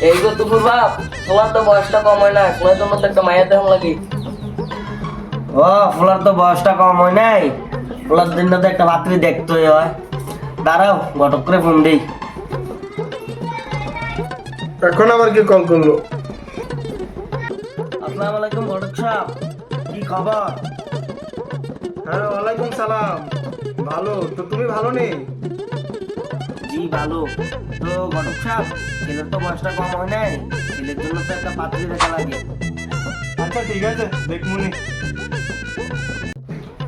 এই গো তুফুর বাপ, তোমার তো বয়সটা কম হয় না, তোমার জন্য তো একটা মায়ের দেহ লাগে। ও ফুলার তো বয়সটা কম হয় নাই, ফুলার জন্য তো একটা পাত্রী দেখতেই হয়। দাঁড়াও ঘটক করে ফোন দিই। এখন আবার কি কল করলো? আসসালামু আলাইকুম ঘটক সাহেব, কি খবর? হ্যাঁ, ওয়ালাইকুম সালাম। ভালো তো, তুমি ভালো নেই? জি ভালো। তো ঘটক সাহেব, ছেলের তো বয়সটা কম হয় নাই, ছেলের জন্য তো একটা পাত্রী দেখা লাগে। আচ্ছা ঠিক আছে, দেখমুনি।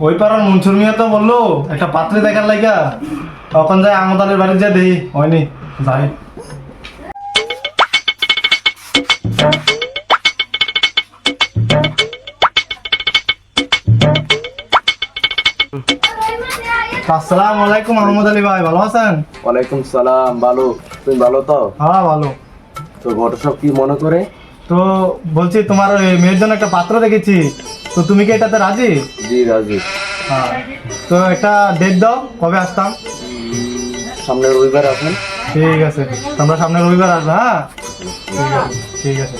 ওই পাড়ার মনসুর মিয়া তো বললো একটা পাত্রী দেখার লাইগা, তখন যাই আমাদের বাড়ি যা দেই, হয়নি যাই। আসসালামু আলাইকুম আহমদ আলী ভাই, ভালো আছেন? ওয়ালাইকুম সালাম। ভালো, তুমি ভালো তো? হ্যাঁ ভালো। তো ঘটক কি মনে করে? তো বলছি তোমার ওই মেয়ের জন্য একটা পাত্র দেখেছি, তো তুমি কি এটাতে রাজি? জি রাজি। হ্যাঁ, তো একটা ডেট দাও, কবে আসতাম? সামনে রবিবার আসেন। ঠিক আছে, তোমরা সামনে রবিবার আসবে। হ্যাঁ ঠিক আছে, ঠিক আছে।